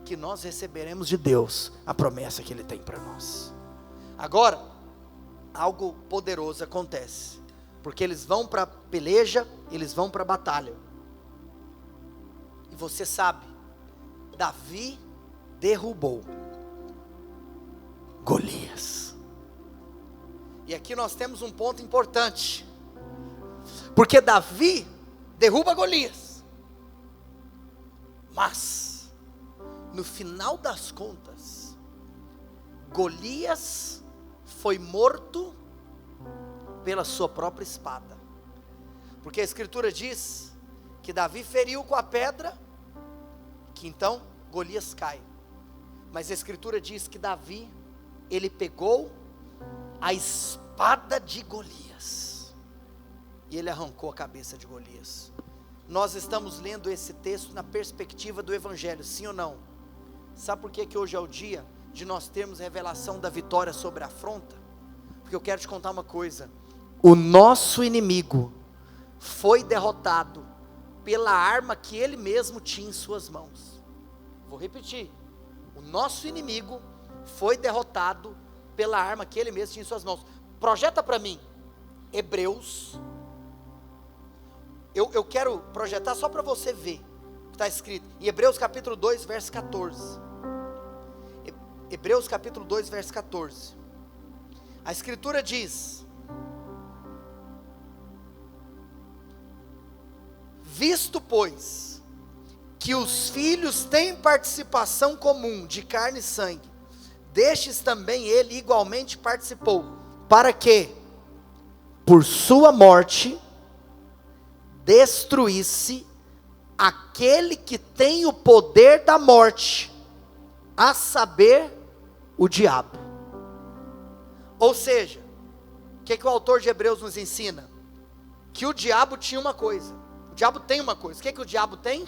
que nós receberemos de Deus a promessa que Ele tem para nós. Agora, algo poderoso acontece. Porque eles vão para a peleja, eles vão para a batalha. E você sabe, Davi derrubou Golias. E aqui nós temos um ponto importante. Porque Davi derruba Golias. Mas, no final das contas, Golias foi morto pela sua própria espada. Porque a Escritura diz que Davi feriu com a pedra, que então Golias cai. Mas a Escritura diz que Davi, ele pegou a espada de Golias e ele arrancou a cabeça de Golias. Nós estamos lendo esse texto na perspectiva do Evangelho, sim ou não? Sabe por que hoje é o dia de nós termos revelação da vitória sobre a afronta? Porque eu quero te contar uma coisa. O nosso inimigo foi derrotado pela arma que ele mesmo tinha em suas mãos. Vou repetir. O nosso inimigo foi derrotado pela arma que ele mesmo tinha em suas mãos. Projeta para mim Hebreus. Eu quero projetar só para você ver o que está escrito em Hebreus capítulo 2 verso 14. Hebreus capítulo 2 verso 14. A Escritura diz: visto pois que os filhos têm participação comum de carne e sangue, destes também ele igualmente participou, para que, por sua morte, destruísse aquele que tem o poder da morte, a saber, o diabo. Ou seja, o que o autor de Hebreus nos ensina? Que o diabo tinha uma coisa. O diabo tem uma coisa. O que o diabo tem?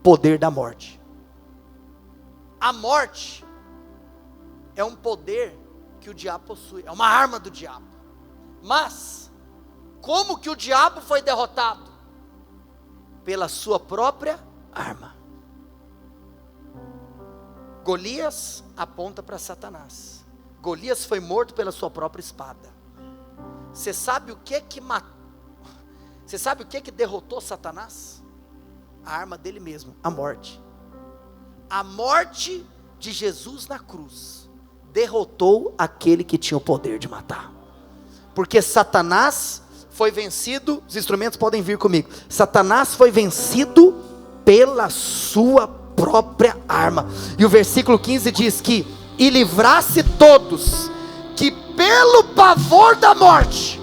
Poder da morte. A morte é um poder que o diabo possui, é uma arma do diabo. Mas, como que o diabo foi derrotado? Pela sua própria arma. Golias aponta para Satanás. Golias foi morto pela sua própria espada. Você sabe o que matou? Você sabe o que derrotou Satanás? A arma dele mesmo, a morte. A morte de Jesus na cruz derrotou aquele que tinha o poder de matar. Porque Satanás foi vencido, os instrumentos podem vir comigo. Satanás foi vencido pela sua própria arma. E o versículo 15 diz que: e livrasse todos que pelo pavor da morte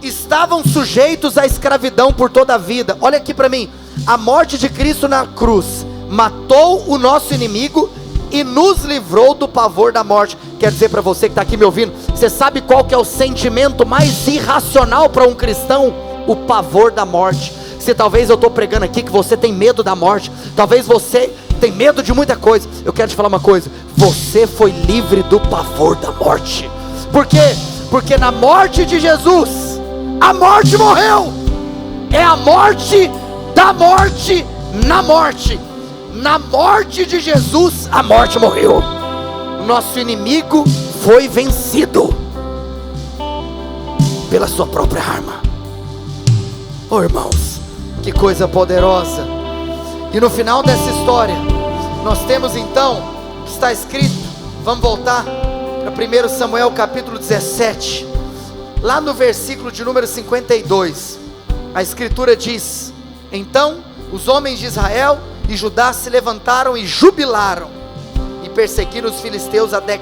estavam sujeitos à escravidão por toda a vida. Olha aqui para mim, a morte de Cristo na cruz matou o nosso inimigo e nos livrou do pavor da morte. Quer dizer para você que está aqui me ouvindo, você sabe qual que é o sentimento mais irracional para um cristão? O pavor da morte. Se talvez eu estou pregando aqui que você tem medo da morte, talvez você tem medo de muita coisa, eu quero te falar uma coisa: você foi livre do pavor da morte. Por quê? Porque na morte de Jesus, a morte morreu. É a morte da morte na morte. Na morte de Jesus, a morte morreu. Nosso inimigo foi vencido pela sua própria arma. Oh, irmãos, que coisa poderosa. E no final dessa história, nós temos então, que está escrito, vamos voltar para 1 Samuel capítulo 17, lá no versículo de número 52, a escritura diz: então os homens de Israel e Judá se levantaram e jubilaram, e perseguiram os filisteus até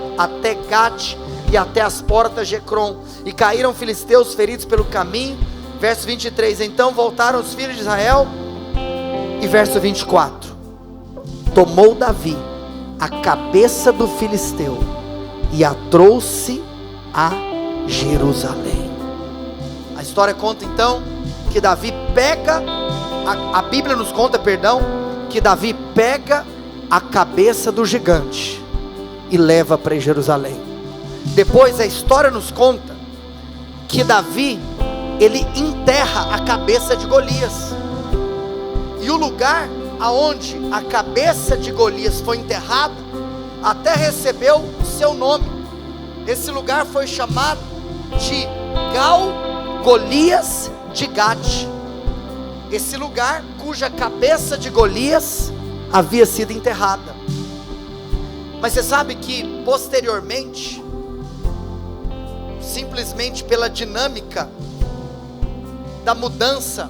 Gate e até as portas de Ecrom, e caíram filisteus feridos pelo caminho. Verso 23, então voltaram os filhos de Israel. E verso 24, tomou Davi a cabeça do filisteu e a trouxe a Jerusalém. A história conta então que Davi pega, a Bíblia nos conta, que Davi pega a cabeça do gigante e leva para Jerusalém. Depois a história nos conta que Davi, ele enterra a cabeça de Golias. E o lugar aonde a cabeça de Golias foi enterrada, até recebeu o seu nome. Esse lugar foi chamado de Gal-Golias de Gate. Esse lugar cuja cabeça de Golias havia sido enterrada. Mas você sabe que posteriormente, simplesmente pela dinâmica da mudança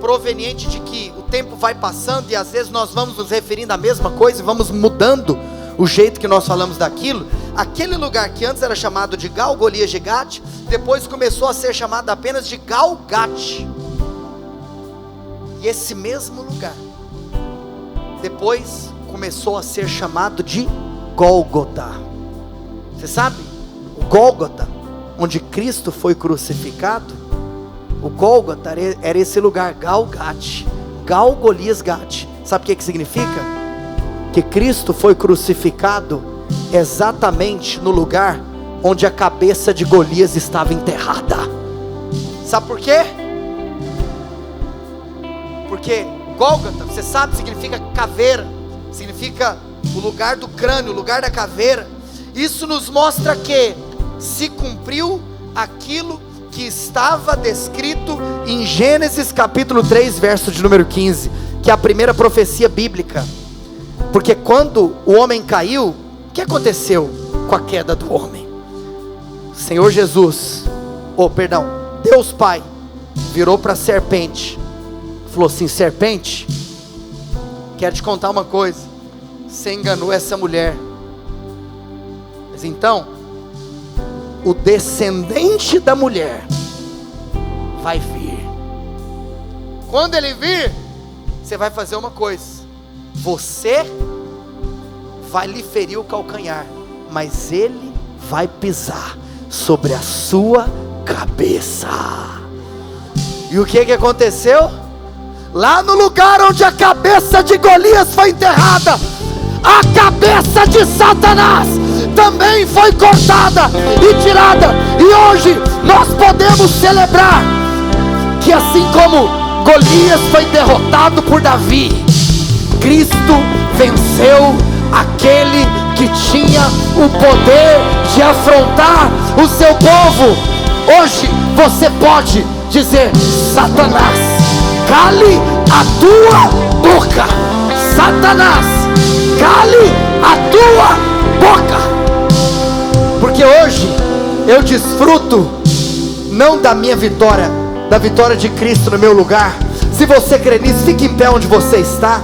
proveniente de que o tempo vai passando e às vezes nós vamos nos referindo à mesma coisa e vamos mudando o jeito que nós falamos daquilo, aquele lugar que antes era chamado de Gal-Golias de Gate, depois começou a ser chamado apenas de Gal-Gate. E esse mesmo lugar depois começou a ser chamado de Gólgota. Você sabe, o Gólgota, onde Cristo foi crucificado, o Gólgota era esse lugar, Gal-Gate, Gal-Golias Gate. Sabe o que significa? Que Cristo foi crucificado exatamente no lugar onde a cabeça de Golias estava enterrada. Sabe por quê? Porque Gólgota, você sabe, significa caveira, significa o lugar do crânio, o lugar da caveira. Isso nos mostra que se cumpriu aquilo que estava descrito em Gênesis capítulo 3, verso de número 15, que é a primeira profecia bíblica. Porque quando o homem caiu, o que aconteceu com a queda do homem? Senhor Jesus, Deus Pai virou para a serpente, falou assim: serpente, quero te contar uma coisa, você enganou essa mulher, mas então o descendente da mulher vai vir. Quando ele vir, você vai fazer uma coisa: você vai lhe ferir o calcanhar, mas ele vai pisar sobre a sua cabeça. E o que aconteceu? Lá no lugar onde a cabeça de Golias foi enterrada, a cabeça de Satanás também foi cortada e tirada. E hoje nós podemos celebrar que assim como Golias foi derrotado por Davi, Cristo venceu aquele que tinha o poder de afrontar o seu povo. Hoje você pode dizer: Satanás, cale a tua boca. Satanás, cale a tua boca. Porque hoje eu desfruto não da minha vitória, da vitória de Cristo no meu lugar. Se você crê nisso, fique em pé onde você está.